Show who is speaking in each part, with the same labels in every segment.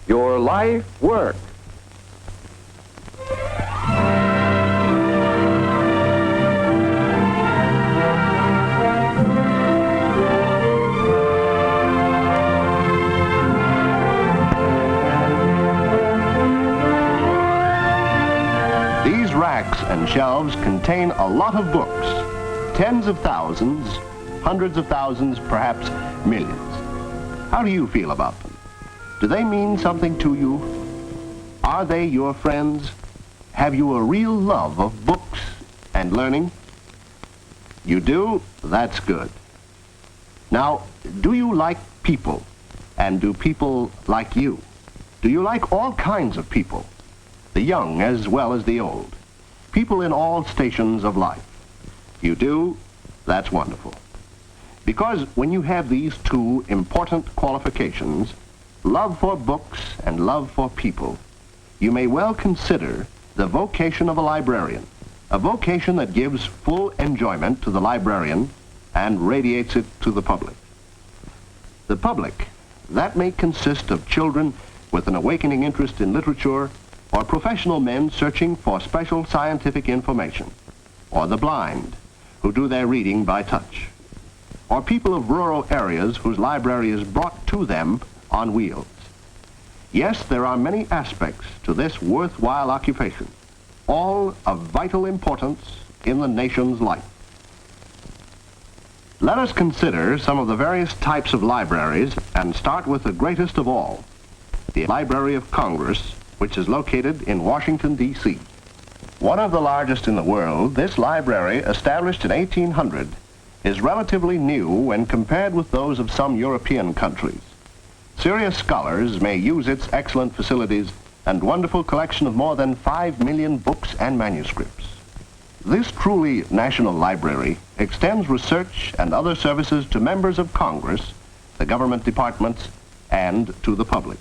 Speaker 1: Your life work.
Speaker 2: These racks and shelves contain a lot of books, tens of thousands, hundreds of thousands, perhaps millions. How do you feel about them? Do they mean something to you? Are they your friends? Have you a real love of books and learning? You do? That's good. Now, do you like people? And do people like you? Do you like all kinds of people? The young as well as the old. People in all stations of life. You do? That's wonderful. Because when you have these two important qualifications, love for books and love for people, you may well consider the vocation of a librarian, a vocation that gives full enjoyment to the librarian and radiates it to the public. The public, that may consist of children with an awakening interest in literature, or professional men searching for special scientific information, or the blind, who do their reading by touch, or people of rural areas whose library is brought to them on wheels. Yes, there are many aspects to this worthwhile occupation, all of vital importance in the nation's life. Let us consider some of the various types of libraries and start with the greatest of all, the Library of Congress, which is located in Washington, D.C. One of the largest in the world, this library, established in 1800, is relatively new when compared with those of some European countries. Serious scholars may use its excellent facilities and wonderful collection of more than 5 million books and manuscripts. This truly national library extends research and other services to members of Congress, the government departments, and to the public.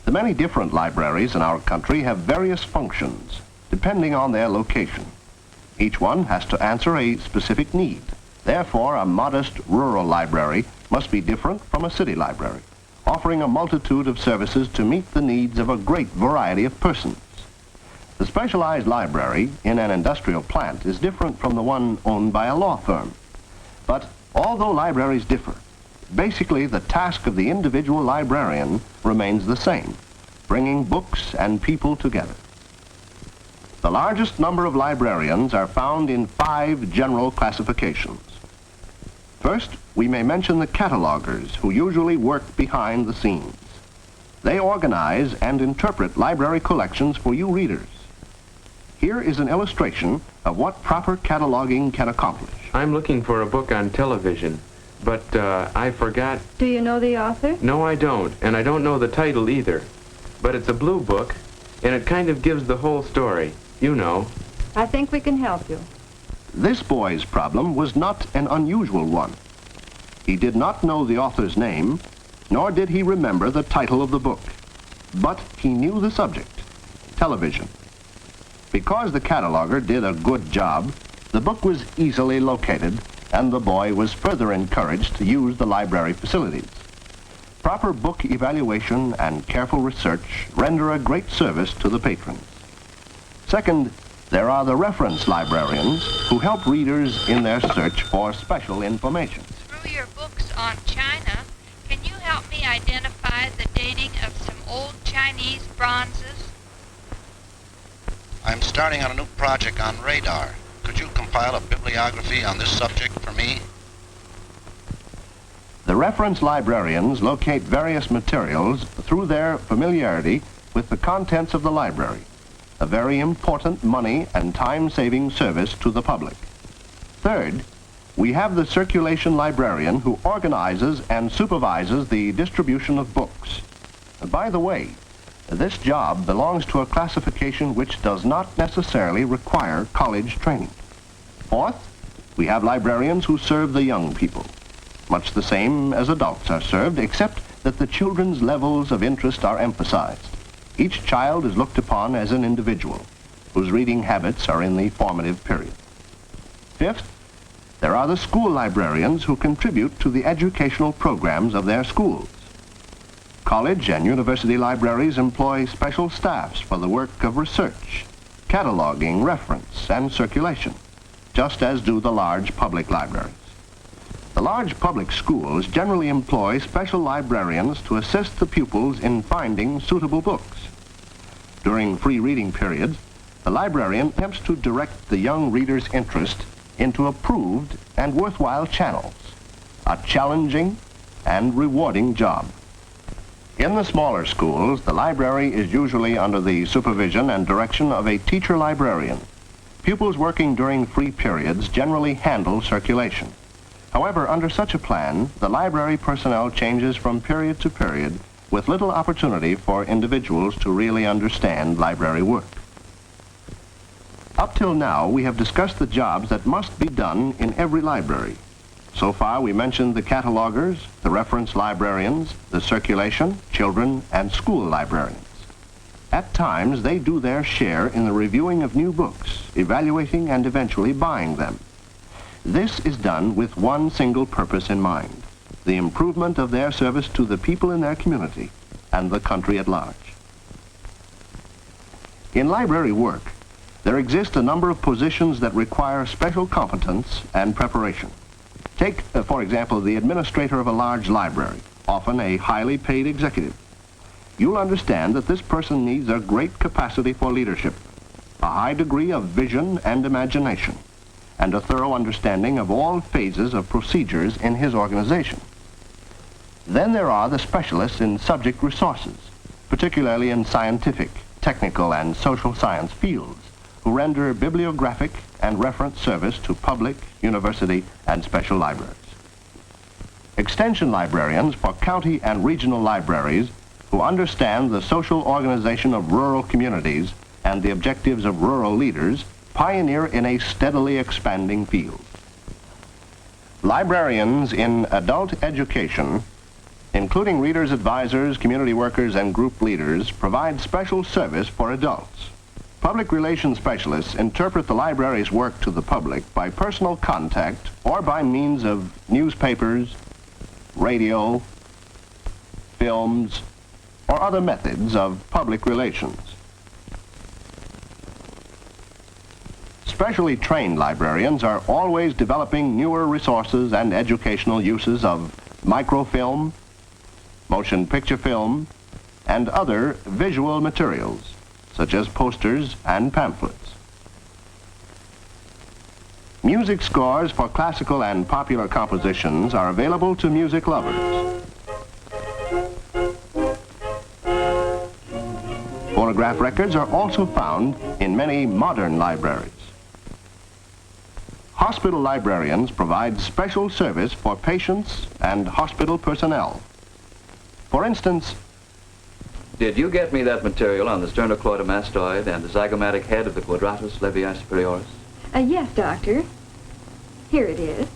Speaker 2: The many different libraries in our country have various functions, depending on their location. Each one has to answer a specific need. Therefore, a modest rural library must be different from a city library, offering a multitude of services to meet the needs of a great variety of persons. The specialized library in an industrial plant is different from the one owned by a law firm. But although libraries differ, basically the task of the individual librarian remains the same, bringing books and people together. The largest number of librarians are found in 5 general classifications. First, we may mention the catalogers, who usually work behind the scenes. They organize and interpret library collections for you readers. Here is an illustration of what proper cataloging can accomplish.
Speaker 3: I'm looking for a book on television, but I forgot...
Speaker 4: Do you know the author?
Speaker 3: No, I don't, and I don't know the title either. But it's a blue book, and it kind of gives the whole story. You know.
Speaker 4: I think we can help you.
Speaker 2: This boy's problem was not an unusual one. He did not know the author's name, nor did he remember the title of the book. But he knew the subject, television. Because the cataloger did a good job, the book was easily located, and the boy was further encouraged to use the library facilities. Proper book evaluation and careful research render a great service to the patrons. Second, there are the reference librarians who help readers in their search for special information.
Speaker 5: Through your books on China, can you help me identify the dating of some old Chinese bronzes?
Speaker 6: I'm starting on a new project on radar. Could you compile a bibliography on this subject for me?
Speaker 2: The reference librarians locate various materials through their familiarity with the contents of the library, a very important money and time-saving service to the public. Third, we have the circulation librarian who organizes and supervises the distribution of books. By the way, this job belongs to a classification which does not necessarily require college training. Fourth, we have librarians who serve the young people, much the same as adults are served, except that the children's levels of interest are emphasized. Each child is looked upon as an individual, whose reading habits are in the formative period. Fifth, there are the school librarians who contribute to the educational programs of their schools. College and university libraries employ special staffs for the work of research, cataloging, reference, and circulation, just as do the large public libraries. The large public schools generally employ special librarians to assist the pupils in finding suitable books. During free reading periods, the librarian attempts to direct the young reader's interest into approved and worthwhile channels, a challenging and rewarding job. In the smaller schools, the library is usually under the supervision and direction of a teacher librarian. Pupils working during free periods generally handle circulation. However, under such a plan, the library personnel changes from period to period with little opportunity for individuals to really understand library work. Up till now, we have discussed the jobs that must be done in every library. So far, we mentioned the catalogers, the reference librarians, the circulation, children, and school librarians. At times, they do their share in the reviewing of new books, evaluating and eventually buying them. This is done with one single purpose in mind: the improvement of their service to the people in their community and the country at large. In library work, there exist a number of positions that require special competence and preparation. Take, for example, the administrator of a large library, often a highly paid executive. You'll understand that this person needs a great capacity for leadership, a high degree of vision and imagination, and a thorough understanding of all phases of procedures in his organization. Then there are the specialists in subject resources, particularly in scientific, technical, and social science fields, who render bibliographic and reference service to public, university, and special libraries. Extension librarians for county and regional libraries who understand the social organization of rural communities and the objectives of rural leaders pioneer in a steadily expanding field. Librarians in adult education, including readers, advisors, community workers, and group leaders, provide special service for adults. Public relations specialists interpret the library's work to the public by personal contact or by means of newspapers, radio, films, or other methods of public relations. Specially trained librarians are always developing newer resources and educational uses of microfilm, motion picture film, and other visual materials, such as posters and pamphlets. Music scores for classical and popular compositions are available to music lovers. Phonograph records are also found in many modern libraries. Hospital librarians provide special service for patients and hospital personnel. For instance,
Speaker 1: did you get me that material on the sternocleidomastoid and the zygomatic head of the quadratus levi superioris?
Speaker 4: Yes, Doctor. Here it is.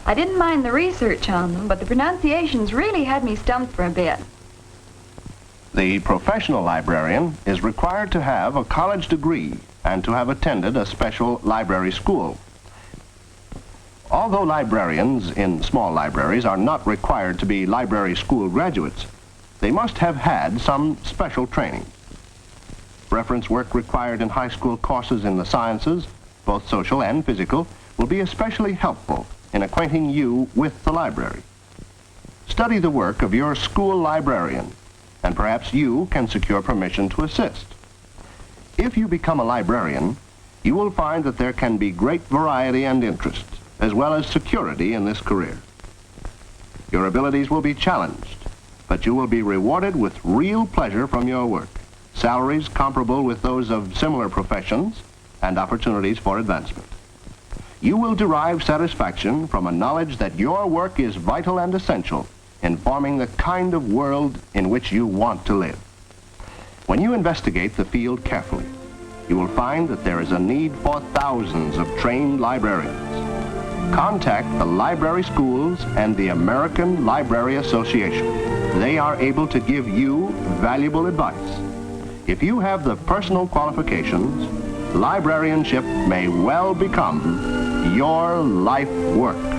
Speaker 4: I didn't mind the research on them, but the pronunciations really had me stumped for a bit.
Speaker 2: The professional librarian is required to have a college degree and to have attended a special library school. Although librarians in small libraries are not required to be library school graduates, they must have had some special training. Reference work required in high school courses in the sciences, both social and physical, will be especially helpful in acquainting you with the library. Study the work of your school librarian, and perhaps you can secure permission to assist. If you become a librarian, you will find that there can be great variety and interest, as well as security in this career. Your abilities will be challenged, but you will be rewarded with real pleasure from your work, salaries comparable with those of similar professions, and opportunities for advancement. You will derive satisfaction from a knowledge that your work is vital and essential in forming the kind of world in which you want to live. When you investigate the field carefully, you will find that there is a need for thousands of trained librarians. Contact the library schools and the American Library Association. They are able to give you valuable advice. If you have the personal qualifications, librarianship may well become your life work.